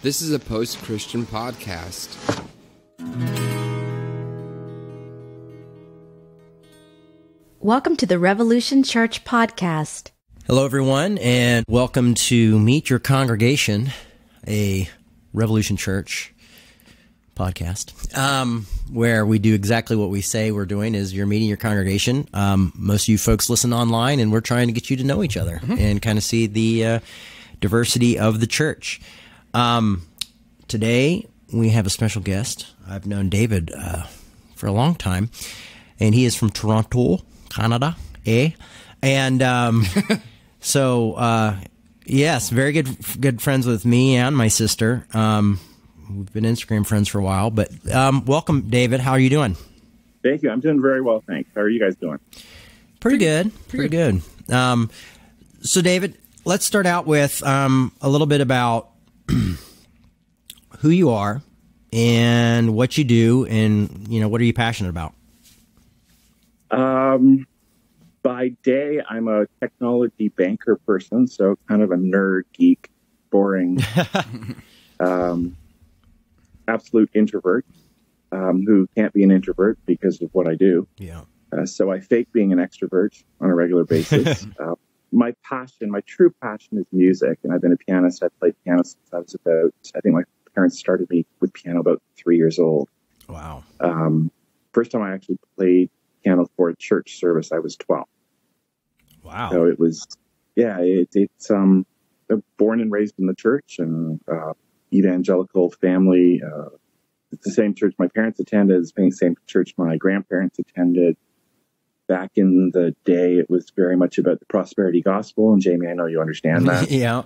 This is a post-Christian podcast. Welcome to the Revolution Church podcast. Hello, everyone, and welcome to Meet Your Congregation, a Revolution Church podcast, where we do exactly what we say we're doing. Is you're meeting your congregation. Most of you folks listen online, and we're trying to get you to know each other and kind of see the diversity of the church. Today, we have a special guest. I've known David for a long time, and he is from Toronto, Canada, And so, yes, very good friends with me and my sister. We've been Instagram friends for a while, but welcome, David. How are you doing? Thank you. I'm doing very well, thanks. How are you guys doing? Pretty good. So, David, let's start out with a little bit about who you are and what you do, and what are you passionate about? By day, I'm a technology banker person, so kind of a nerd, geek, boring, absolute introvert who can't be an introvert because of what I do. Yeah. So I fake being an extrovert on a regular basis. My true passion is music, and I've been a pianist. I've played piano since I was I think my parents started me with piano about 3 years old. Wow. First time I actually played piano for a church service, I was 12. Wow. So it was, it's born and raised in the church, and evangelical family. It's the same church my parents attended, it's the same church my grandparents attended. Back in the day, it was very much about the prosperity gospel, and Jamie, I know you understand that. Yeah.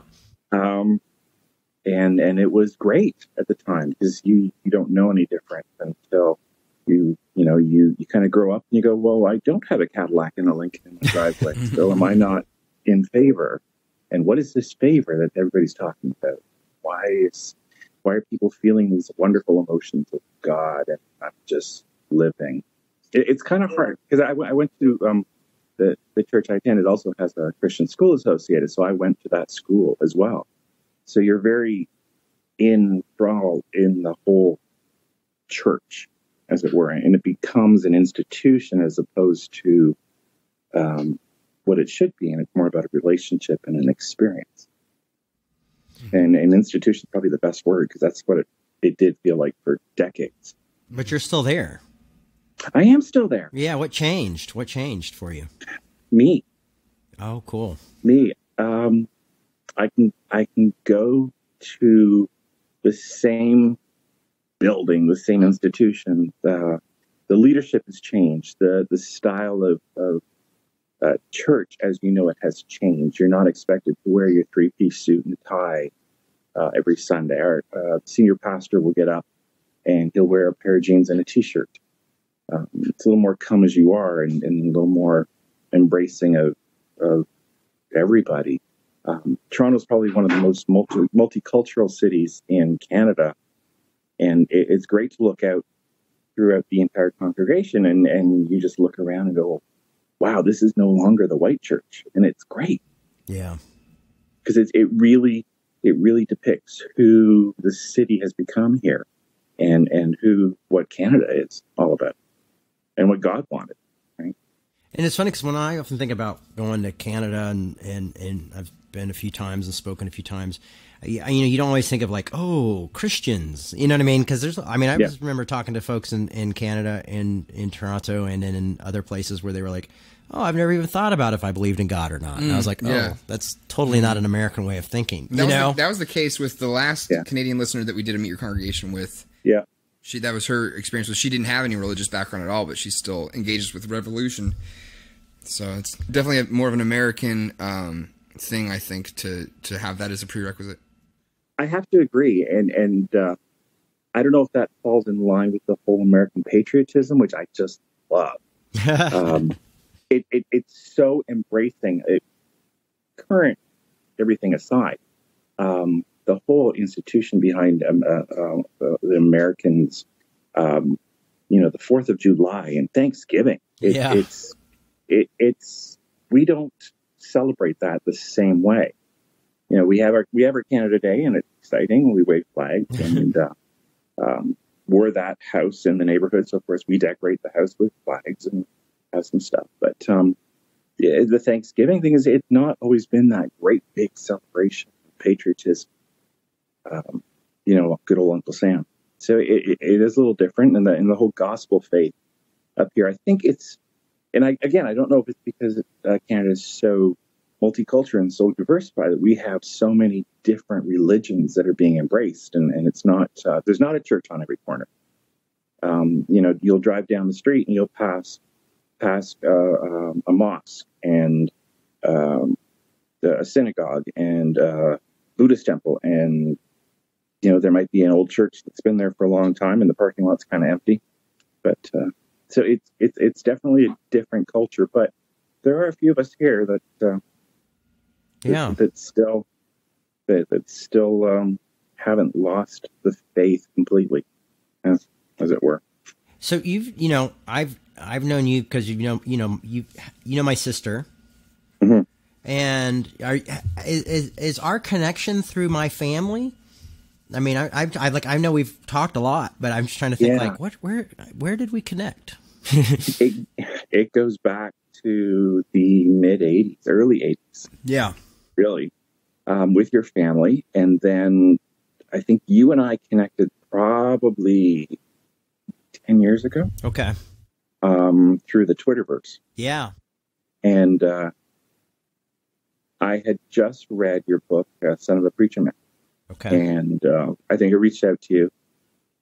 And it was great at the time because you don't know any different until you kind of grow up and you go, well, I don't have a Cadillac and a Lincoln in my driveway. So am I not in favor? And what is this favor that everybody's talking about? Why are people feeling these wonderful emotions of God and not just living? It's kind of hard because I went to the church I attended also has a Christian school associated. So I went to that school as well. So you're very enthralled in the whole church, as it were, and it becomes an institution as opposed to what it should be, and it's more about a relationship and an experience. And an institution is probably the best word because that's what it did feel like for decades. But you're still there. I am still there. Yeah. What changed? What changed for you? Me. Oh, cool. Me. I can go to the same building, the same institution. The leadership has changed. The style of church, as you know, it has changed. You're not expected to wear your three-piece suit and tie every Sunday. Our senior pastor will get up and he'll wear a pair of jeans and a T-shirt. It's a little more come as you are and a little more embracing of everybody. Toronto's probably one of the most multicultural cities in Canada. And it's great to look out throughout the entire congregation and you just look around and go, wow, this is no longer the white church. And it's great. Yeah. Because it really depicts who the city has become here and what Canada is all about and what God wanted. Right? And it's funny because when I often think about going to Canada and I've been a few times and spoken a few times, you don't always think of like, oh, Christians, you know what I mean? Because I just remember talking to folks in Canada and in Toronto and then in other places where they were like, oh, I've never even thought about if I believed in God or not. And I was like, oh, that's totally not an American way of thinking. That was the case with the last Canadian listener that we did a Meet Your Congregation with. Yeah. That was her experience. She didn't have any religious background at all, but she still engages with Revolution. So it's definitely more of an American thing, I think, to have that as a prerequisite. I have to agree, and I don't know if that falls in line with the whole American patriotism, which I just love. It's so embracing. Current everything aside, the whole institution behind the Americans, the 4th of July and Thanksgiving. It's we don't celebrate that the same way. we have our Canada Day, and it's exciting. We wave flags, and we're that house in the neighborhood. So of course we decorate the house with flags and have some stuff. But the Thanksgiving thing is, it's not always been that great big celebration of patriotism. Good old Uncle Sam. So it is a little different in the whole gospel faith up here. I think it's, and I don't know if it's because Canada is so multicultural and so diversified that we have so many different religions that are being embraced, and it's not there's not a church on every corner. You'll drive down the street and you'll pass a mosque and a synagogue and a Buddhist temple, and there might be an old church that's been there for a long time and the parking lot's kind of empty. But so it's definitely a different culture. But there are a few of us here that still haven't lost the faith completely, as it were. So I've known you because you know my sister, mm-hmm. and is our connection through my family? I mean, I know we've talked a lot, but I'm just trying to think where did we connect? It goes back to the mid '80s, early '80s. Yeah, really, with your family, and then I think you and I connected probably 10 years ago. Okay. Through the Twitterverse. Yeah. And I had just read your book, Son of a Preacher Man. Okay. And I think I reached out to you,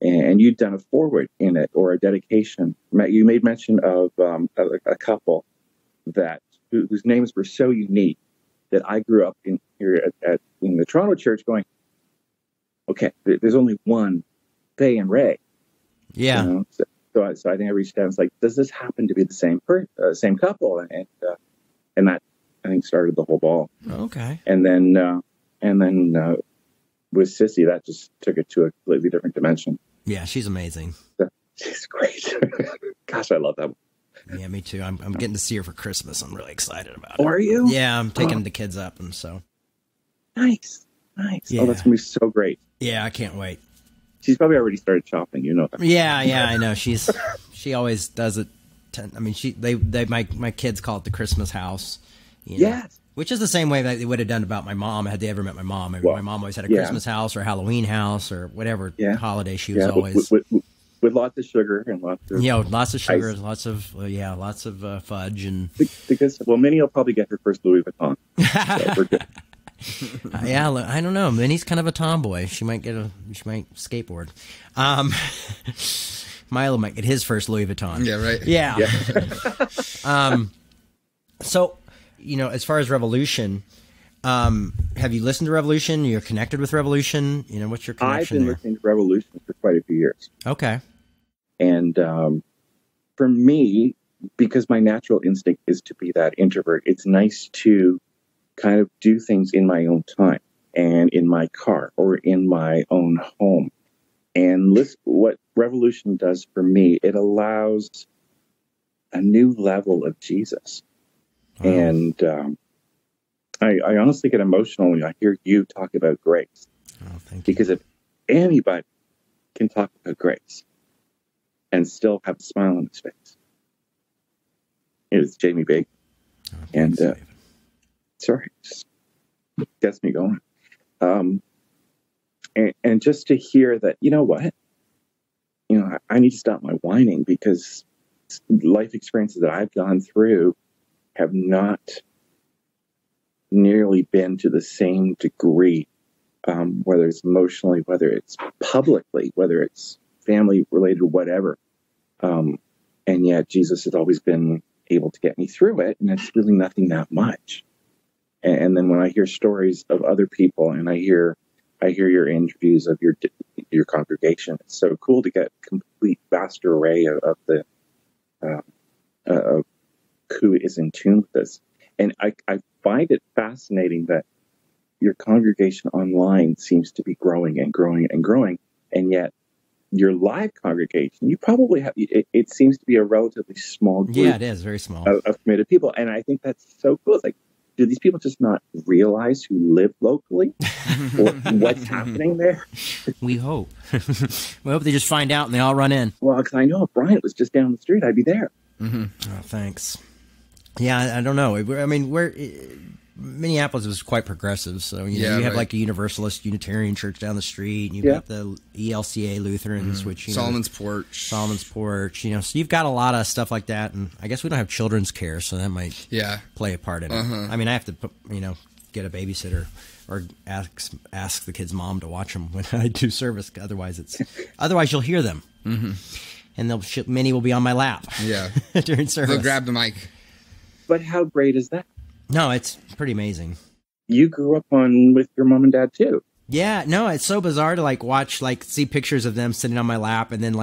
and you'd done a foreword in it, or a dedication. You made mention of a couple whose names were so unique that I grew up in the Toronto church going, okay, there's only one Faye and Ray. Yeah. So I think I reached out and was like, does this happen to be the same couple? And that, I think, started the whole ball. Okay. And then with Sissy, that just took it to a completely different dimension. Yeah, she's amazing. She's great. Gosh, I love that one. Yeah, me too. I'm getting to see her for Christmas. I'm really excited about it. Are you? Yeah, I'm taking the kids up, and so. Nice. Yeah. Oh, that's going to be so great. Yeah, I can't wait. She's probably already started shopping, that. Yeah, I know. She always does it. My kids call it the Christmas house. Yes. Which is the same way that they would have done about my mom had they ever met my mom. My mom always had a Christmas house or Halloween house or whatever holiday she was always. With lots of sugar and lots of lots of sugar, ice. lots of fudge and because Minnie will probably get her first Louis Vuitton. So we're good. I don't know. Minnie's kind of a tomboy. She might skateboard. Milo might get his first Louis Vuitton. Yeah, right. Yeah. So, as far as Revolution, have you listened to Revolution? You're connected with Revolution? What's your connection I've been listening to Revolution for quite a few years. Okay. And for me, because my natural instinct is to be that introvert, it's nice to kind of do things in my own time and in my car or in my own home. And what Revolution does for me, it allows a new level of Jesus. Oh. And I honestly get emotional when I hear you talk about grace. Oh, thank you. Because if anybody can talk about grace and still have a smile on his face, it's Jamie Baker. Oh, and sorry, just gets me going. And just to hear that, I need to stop my whining, because life experiences that I've gone through have not nearly been to the same degree, whether it's emotionally, whether it's publicly, whether it's family related, whatever. And yet Jesus has always been able to get me through it, and it's really nothing that much. And then when I hear stories of other people, and I hear your interviews of your congregation, it's so cool to get a complete vast array of who is in tune with this. And I find it fascinating that your congregation online seems to be growing and growing and growing, and yet your live congregation, you probably have, it seems to be a relatively small group. Yeah, it is very small of committed people. And I think that's so cool. It's like, do these people just not realize who live locally or what's happening there? We hope. We hope they just find out and they all run in. Well, because I know if Bryant was just down the street, I'd be there. Oh, thanks. Yeah, I don't know. I mean, Minneapolis was quite progressive, so you have like a Universalist Unitarian church down the street, and you've got the ELCA Lutherans, which Solomon's Porch, so you've got a lot of stuff like that, and I guess we don't have children's care, so that might play a part in it. I mean, I have to get a babysitter or ask the kid's mom to watch them when I do service. Otherwise you'll hear them, and Minnie will be on my lap. During service. They'll grab the mic. But how great is that? No, it's pretty amazing. You grew up with your mom and dad too. Yeah, no, it's so bizarre to watch, see pictures of them sitting on my lap, and then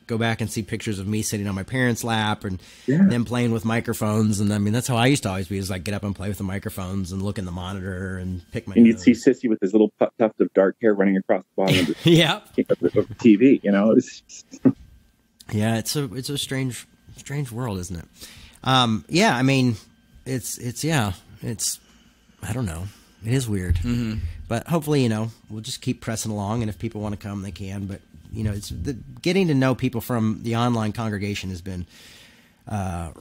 go back and see pictures of me sitting on my parents' lap, and them playing with microphones. And I mean, that's how I used to always be, is get up and play with the microphones and look in the monitor and pick my. And you'd see Sissy with his little tuft of dark hair running across the bottom of the TV. Yeah, it's a strange world, isn't it? I mean. It's I don't know. It is weird, but hopefully, we'll just keep pressing along. And if people want to come, they can. But it's getting to know people from the online congregation has been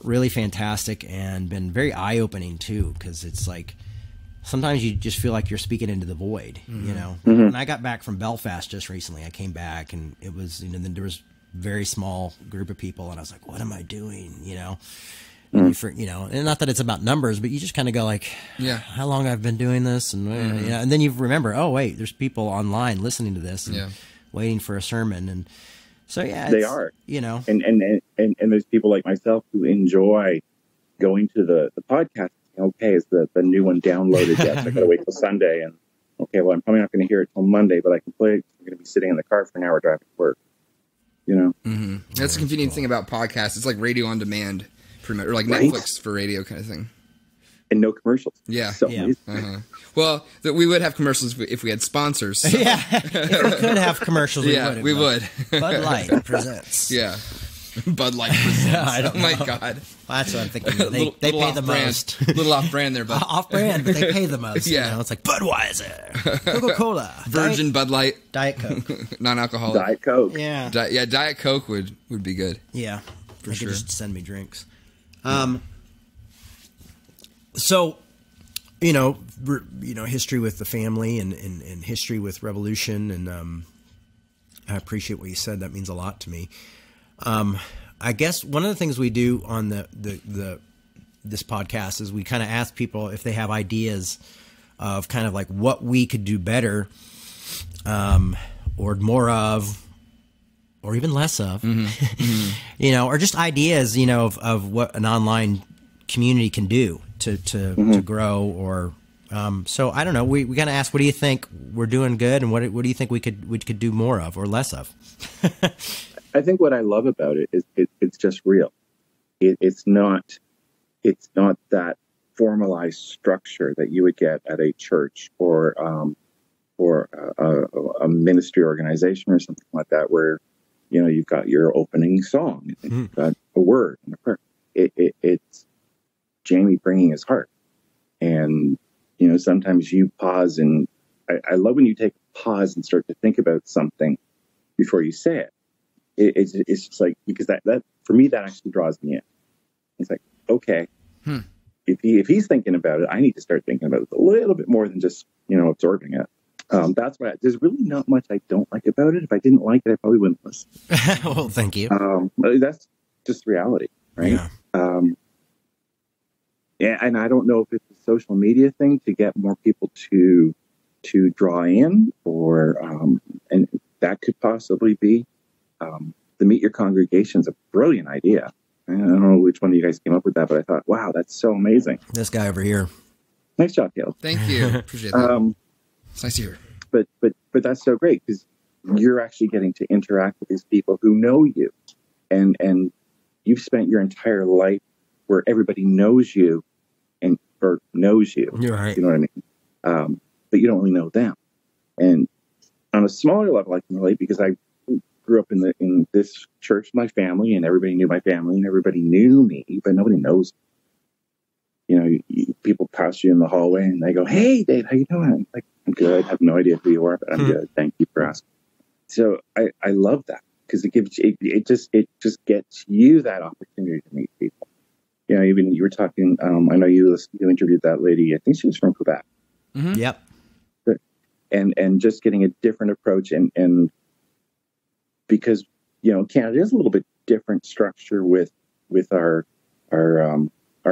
really fantastic and been very eye opening too. Because it's sometimes you just feel like you're speaking into the void. When I got back from Belfast just recently, I came back and it was then there was a very small group of people, and I was like, what am I doing? And not that it's about numbers, but you just kind of go how long I've been doing this, and and then you remember, oh wait, there's people online listening to this and waiting for a sermon, and so they are, and there's people like myself who enjoy going to the podcast. Okay, is the new one downloaded yet? I got to wait till Sunday, and okay, well I'm probably not going to hear it till Monday, but I can play it. I'm going to be sitting in the car for an hour driving to work. That's the convenient thing about podcasts. It's like radio on demand. Or Netflix for radio kind of thing. And no commercials. Yeah. So Well, we would have commercials if we had sponsors. So. Yeah. If we could have commercials, we would. Bud Light presents. Yeah. Bud Light presents. I don't know. My God. Well, that's what I'm thinking. They pay the most. A little off-brand there, but off-brand, but they pay the most. It's like Budweiser, Coca-Cola, Virgin Bud Light, Diet Coke, non-alcoholic. Diet Coke. Yeah. Diet Coke would be good. Yeah. For sure. Just send me drinks. So, history with the family and history with Revolution, and I appreciate what you said. That means a lot to me. I guess one of the things we do on this podcast is we kind of ask people if they have ideas of kind of what we could do better, or more of, or even less of, or just ideas, of what an online community can do to grow, or so I don't know. We gotta ask, what do you think we're doing good, and what do you think we could do more of or less of? I think what I love about it is it's just real. It's not that formalized structure that you would get at a church or a ministry organization or something like that, where you've got your opening song and you've got a word and a prayer. It's Jamie bringing his heart. And, sometimes you pause, and I love when you take a pause and start to think about something before you say it. It's just because that for me, that actually draws me in. It's like, okay, if he's thinking about it, I need to start thinking about it a little bit more than just, absorbing it. That's why there's really not much I don't like about it. If I didn't like it, I probably wouldn't listen. Well, thank you. That's just reality, right? Yeah. And I don't know if it's a social media thing to get more people to draw in, or and that could possibly be the Meet Your Congregation's a brilliant idea. I don't know which one of you guys came up with that, but I thought, wow, that's so amazing. This guy over here. Nice job, Caleb. Thank you. Appreciate that. It's nice to hear. But that's so great, because you're actually getting to interact with these people who know you, and you've spent your entire life where everybody knows you or knows you. You're right. You know what I mean? But you don't really know them. And on a smaller level, I can relate, because I grew up in this church with my family, and everybody knew my family, and everybody knew me, but nobody knows people pass you in the hallway and they go, "Hey, Dave, how you doing?" I'm like, "I'm good. I have no idea who you are, but I'm good. Thank you for asking." So I love that, because it gives it just gets you that opportunity to meet people. Even you were talking. I know you interviewed that lady. I think she was from Quebec. Mm-hmm. Yep. And just getting a different approach, and because Canada is a little bit different structure with our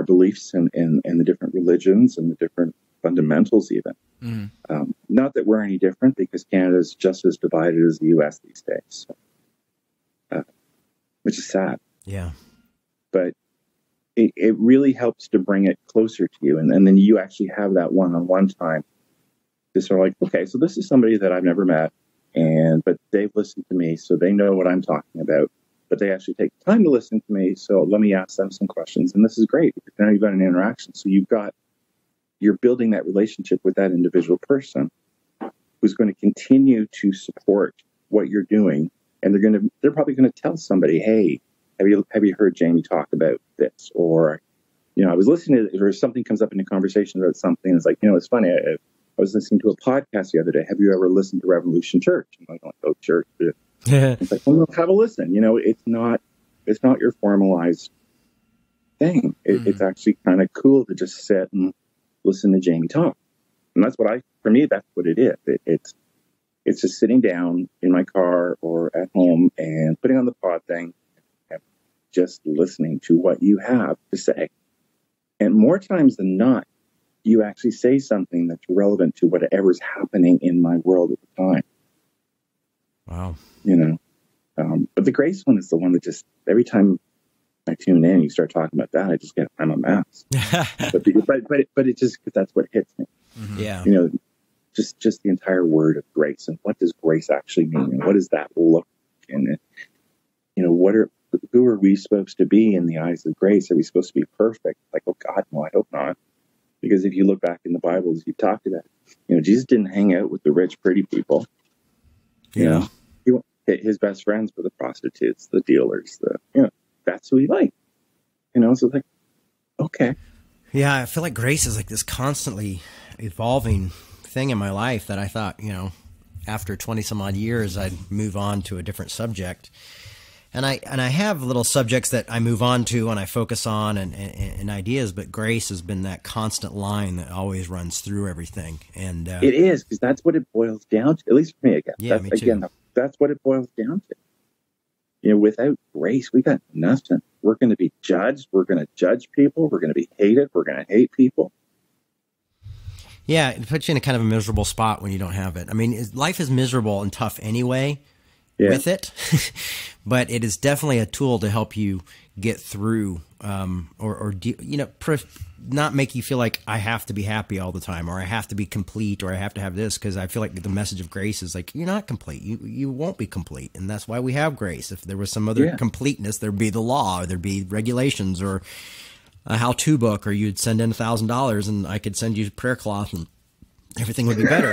beliefs and the different religions and the different fundamentals even. Not that we're any different, because Canada is just as divided as the U.S. these days, which is sad. Yeah. But it really helps to bring it closer to you, and then you actually have that one-on-one time to sort of like, okay, so this is somebody that I've never met, but they've listened to me, so they know what I'm talking about. But they actually take time to listen to me, so let me ask them some questions. And this is great, because now you've got an interaction. So you're building that relationship with that individual person who's going to continue to support what you're doing. And they're probably going to tell somebody, "Hey, have you heard Jamie talk about this?" Or, I was listening to, or something comes up in a conversation about something. And it's like, it's funny. I was listening to a podcast the other day. "Have you ever listened to Revolution Church?" And I'm like, "Oh, church." It's like, well, have a listen. It's not your formalized thing. It's actually kind of cool to just sit and listen to Jamie talk. And that's for me, that's what it is. It's just sitting down in my car or at home and putting on the pod thing and just listening to what you have to say. And more times than not, you actually say something that's relevant to whatever's happening in my world at the time. Wow. But the grace one is the one that just, every time I tune in, you start talking about that, I just get, I'm a mess. but it just, that's what hits me. Mm-hmm. Yeah. Just the entire word of grace, and what does grace actually mean, and what does that look like? And who are we supposed to be in the eyes of grace? Are we supposed to be perfect? Like, oh God, no, I hope not. Because if you look back in the Bible, as you talked about, Jesus didn't hang out with the rich, pretty people. His best friends were the prostitutes, the dealers, that's who he liked. So like, okay. Yeah, I feel like grace is like this constantly evolving thing in my life that I thought, after 20 some odd years, I'd move on to a different subject. And I have little subjects that I move on to and I focus on and ideas, but grace has been that constant line that always runs through everything. And it is, because that's what it boils down to, at least for me, again. Yeah, me too. That's what it boils down to. Without grace, we got nothing. We're going to be judged. We're going to judge people. We're going to be hated. We're going to hate people. Yeah, it puts you in a kind of a miserable spot when you don't have it. I mean, life is miserable and tough anyway with it, but it is definitely a tool to help you get through, not make you feel like I have to be happy all the time, or I have to be complete, or I have to have this, because I feel like the message of grace is like, you're not complete. You won't be complete, and that's why we have grace. If there was some other completeness, there'd be the law, or there'd be regulations, or a how-to book, or you'd send in $1,000 and I could send you a prayer cloth and everything would be better.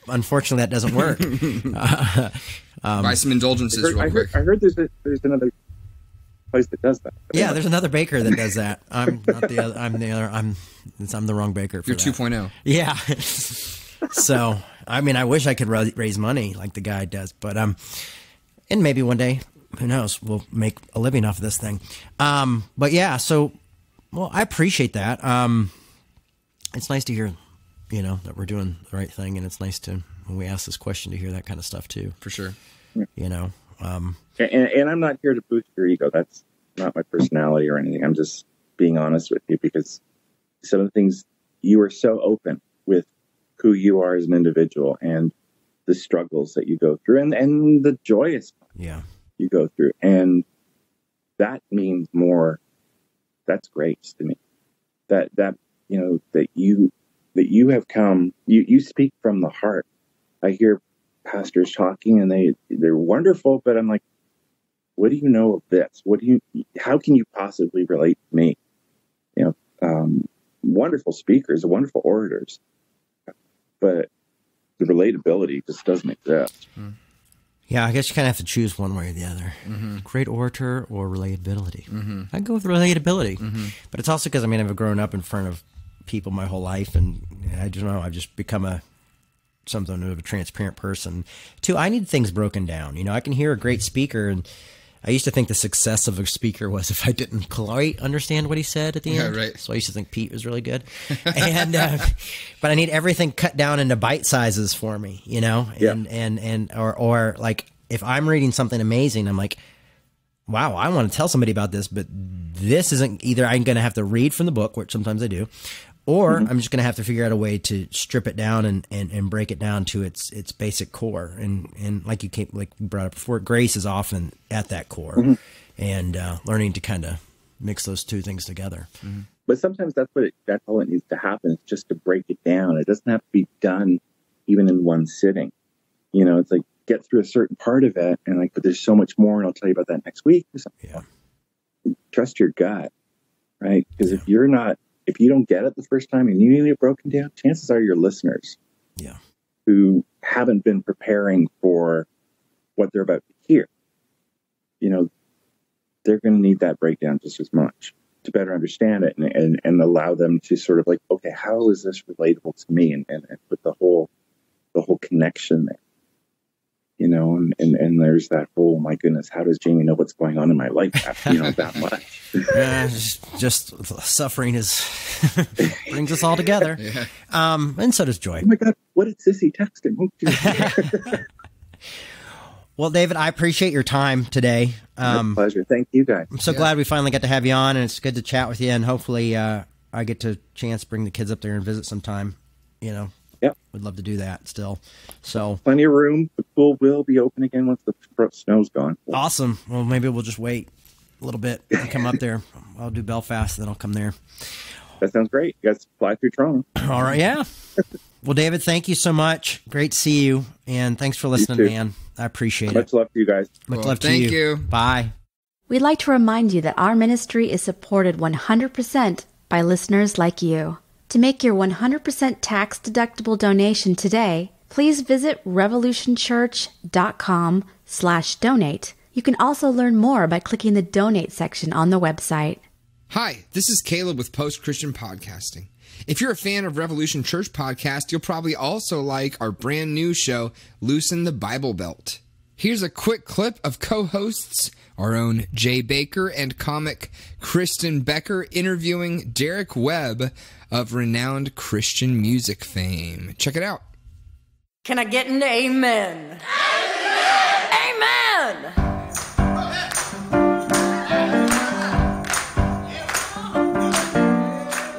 Unfortunately that doesn't work. Buy some indulgences real quick. I heard there's another place that does that. Yeah, there's another baker that does that. I'm not the other. I'm the other. I'm the wrong baker for You're that. 2.0. Yeah. So, I mean, I wish I could raise money like the guy does, but and maybe one day, who knows, we'll make a living off of this thing. But yeah, so, well, I appreciate that. It's nice to hear, that we're doing the right thing, and it's nice to, when we ask this question, to hear that kind of stuff too. For sure. And I'm not here to boost your ego. That's not my personality or anything. I'm just being honest with you, because some of the things, you are so open with who you are as an individual and the struggles that you go through and the joyous you go through. And that means more. That's grace to me. That you have come, you speak from the heart. I hear pastors talking and they're wonderful, but I'm like, what do you know of this? How can you possibly relate to me? Wonderful speakers, wonderful orators, but the relatability just doesn't exist. Yeah, I guess you kind of have to choose one way or the other. Great orator or relatability. I'd go with relatability. But it's also because, I've grown up in front of people my whole life, and I don't know, I've just become something of a transparent person. Two, I need things broken down. I can hear a great speaker, and I used to think the success of a speaker was if I didn't quite understand what he said at the end. Right. So I used to think Pete was really good. And but I need everything cut down into bite sizes for me, or like if I'm reading something amazing, I'm like, wow, I want to tell somebody about this, but this isn't, either I'm going to have to read from the book, which sometimes I do, or I'm just going to have to figure out a way to strip it down and break it down to its basic core. And like you brought up before, grace is often at that core, and learning to kind of mix those two things together. But sometimes that's all it needs to happen. It's just to break it down. It doesn't have to be done even in one sitting. It's like get through a certain part of it, and but there's so much more, and I'll tell you about that next week or something. Yeah. Trust your gut, right? Because if you don't get it the first time and you need it broken down, chances are your listeners, who haven't been preparing for what they're about to hear, they're going to need that breakdown just as much to better understand it and allow them to sort of like, okay, how is this relatable to me? And put the whole connection there. And there's that whole, my goodness, how does Jamie know what's going on in my life after, that much? just suffering brings us all together. Yeah. And so does joy. Oh my God, what did Sissy text him? Well, David, I appreciate your time today. My pleasure. Thank you, guys. I'm so glad we finally got to have you on, and it's good to chat with you, and hopefully I get to chance to bring the kids up there and visit sometime, Yep. Would love to do that still. So plenty of room. The pool will be open again once the snow's gone. Awesome. Well, maybe we'll just wait a little bit and come up there. I'll do Belfast, then I'll come there. That sounds great. You guys fly through Toronto. All right. Yeah. Well, David, thank you so much. Great to see you. And thanks for listening, man. I appreciate it. Much love to you guys. Much love to you. Thank you. Bye. We'd like to remind you that our ministry is supported 100% by listeners like you. To make your 100% tax-deductible donation today, please visit revolutionchurch.com/donate. You can also learn more by clicking the donate section on the website. Hi, this is Caleb with Post Christian Podcasting. If you're a fan of Revolution Church Podcast, you'll probably also like our brand new show, Loosen the Bible Belt. Here's a quick clip of co-hosts, our own Jay Bakker and comic Kristen Bakker, interviewing Derek Webb of renowned Christian music fame. Check it out. Can I get an amen? Amen!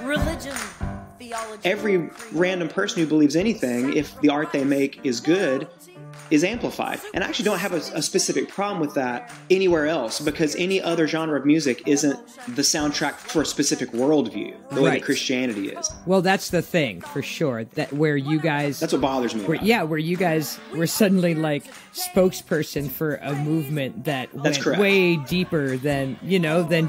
Religion, theology. Every random person who believes anything, if the art they make is good, is amplified. And I actually don't have a specific problem with that anywhere else, because any other genre of music isn't the soundtrack for a specific worldview, the way that Christianity is. Well, that's the thing, for sure, that where you guys... That's what bothers me. Where you guys were suddenly like spokesperson for a movement that went way deeper than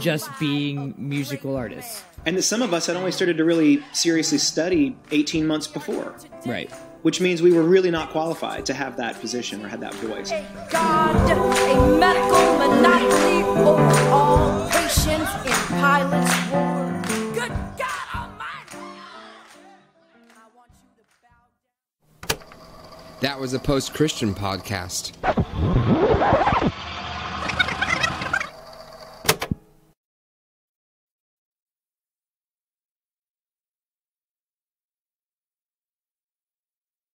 just being musical artists. And that some of us had only started to really seriously study 18 months before. Right. Which means we were really not qualified to have that position or have that voice. God, a medical monopoly over all patients in Pilate's war. Good God Almighty! I want you to bow down. That was a Post Christian Podcast.